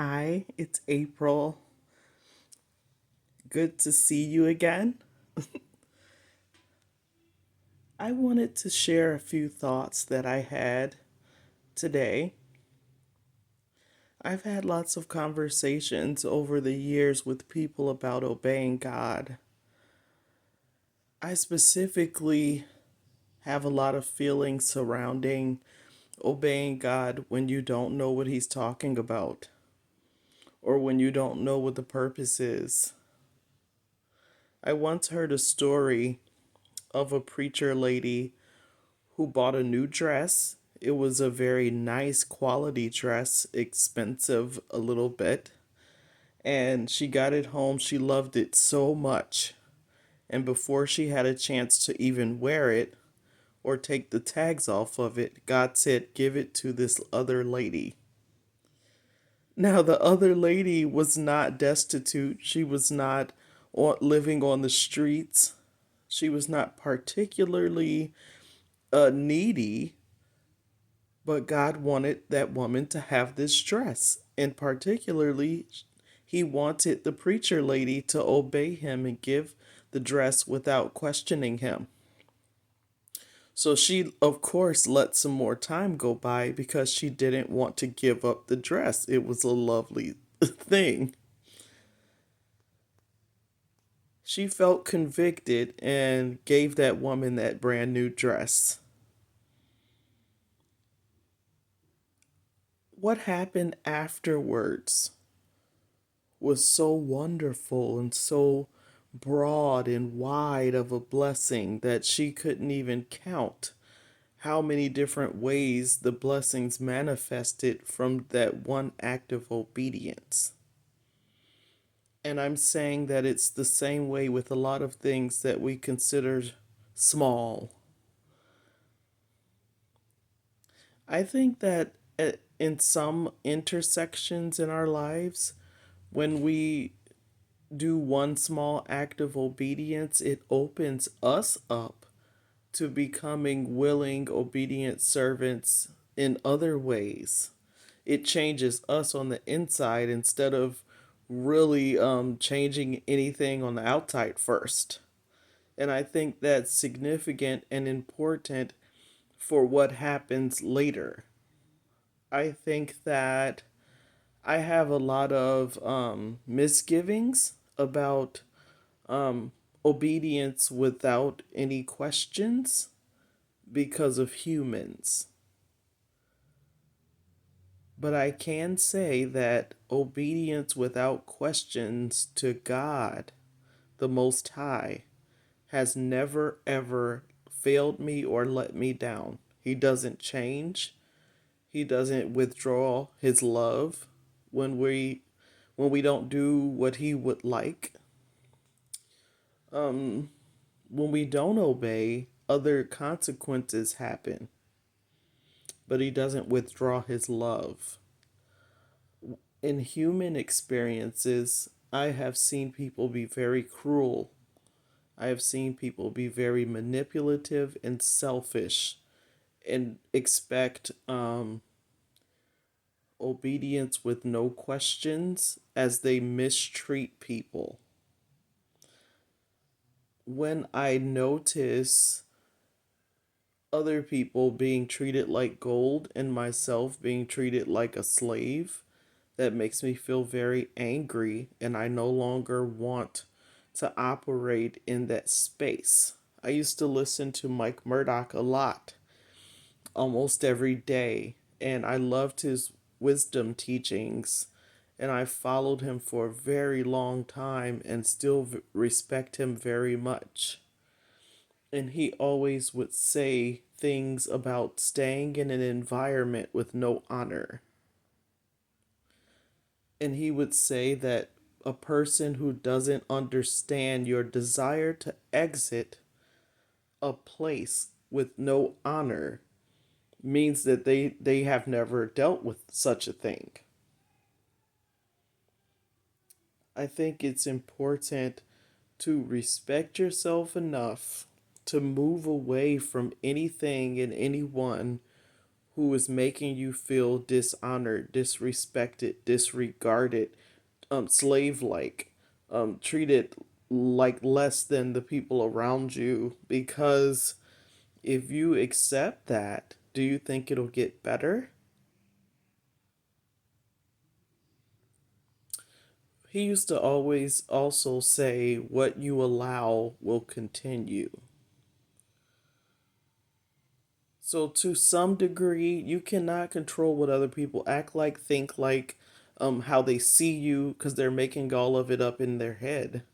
Hi, it's April. Good to see you again. I wanted to share a few thoughts that I had today. I've had lots of conversations over the years with people about obeying God. I specifically have a lot of feelings surrounding obeying God when you don't know what He's talking about or when you don't know what the purpose is. I once heard a story of a preacher lady who bought a new dress. It was a very nice quality dress, expensive a little bit. And she got it home. She loved it so much. And before she had a chance to even wear it or take the tags off of it, God said, "Give it to this other lady." Now, the other lady was not destitute. She was not living on the streets. She was not particularly needy, but God wanted that woman to have this dress. And particularly, he wanted the preacher lady to obey him and give the dress without questioning him. So she, of course, let some more time go by because she didn't want to give up the dress. It was a lovely thing. She felt convicted and gave that woman that brand new dress. What happened afterwards was so wonderful and so broad and wide of a blessing that she couldn't even count how many different ways the blessings manifested from that one act of obedience. And I'm saying that it's the same way with a lot of things that we consider small. I think that in some intersections in our lives, when we do one small act of obedience, it opens us up to becoming willing, obedient servants in other ways. It changes us on the inside instead of really changing anything on the outside first. And I think that's significant and important for what happens later. I think that I have a lot of misgivings about um, obedience without any questions because of humans. But I can say that obedience without questions to God, the Most High, has never ever failed me or let me down. He doesn't change. He doesn't withdraw his love when we don't do what he would like. Um when we don't obey, other consequences happen, but he doesn't withdraw his love. In human experiences, I have seen people be very cruel. I have seen people be very manipulative and selfish and expect obedience with no questions as they mistreat people. When I notice other people being treated like gold and myself being treated like a slave, that makes me feel very angry, and I no longer want to operate in that space. I used to listen to Mike Murdoch a lot, almost every day, and I loved his wisdom teachings. And I followed him for a very long time and still respect him very much. And he always would say things about staying in an environment with no honor. And he would say that a person who doesn't understand your desire to exit a place with no honor means that they have never dealt with such a thing. I think it's important to respect yourself enough to move away from anything and anyone who is making you feel dishonored, disrespected, disregarded, slave like, treated like less than the people around you. Because if you accept that, do you think it'll get better? He used to always also say, what you allow will continue. So, to some degree, you cannot control what other people act like, think like, how they see you, because they're making all of it up in their head.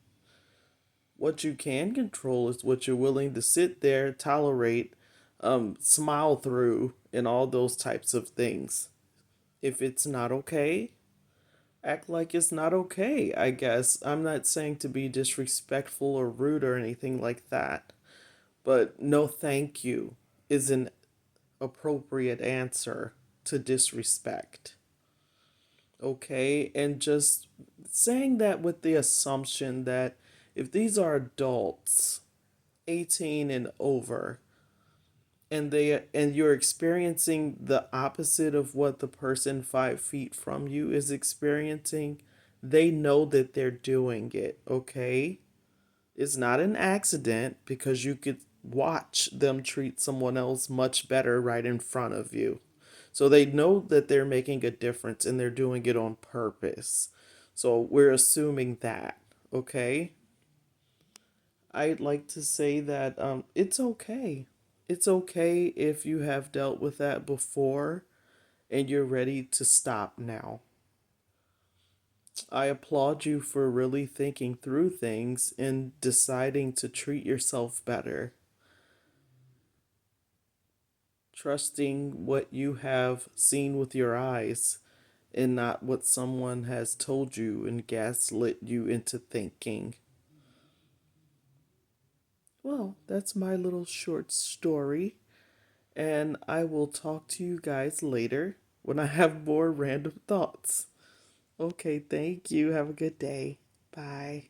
What you can control is what you're willing to sit there, tolerate, smile through, and all those types of things. If it's not okay, act like it's not okay, I guess. I'm not saying to be disrespectful or rude or anything like that, but no thank you is an appropriate answer to disrespect. Okay? And just saying that with the assumption that if these are adults, 18 and over, and you're experiencing the opposite of what the person 5 feet from you is experiencing, they know that they're doing it, okay? It's not an accident because you could watch them treat someone else much better right in front of you. So they know that they're making a difference and they're doing it on purpose. So we're assuming that, okay? I'd like to say that it's okay. It's okay if you have dealt with that before and you're ready to stop now. I applaud you for really thinking through things and deciding to treat yourself better, trusting what you have seen with your eyes and not what someone has told you and gaslit you into thinking. Well, that's my little short story, and I will talk to you guys later when I have more random thoughts. Okay, thank you. Have a good day. Bye.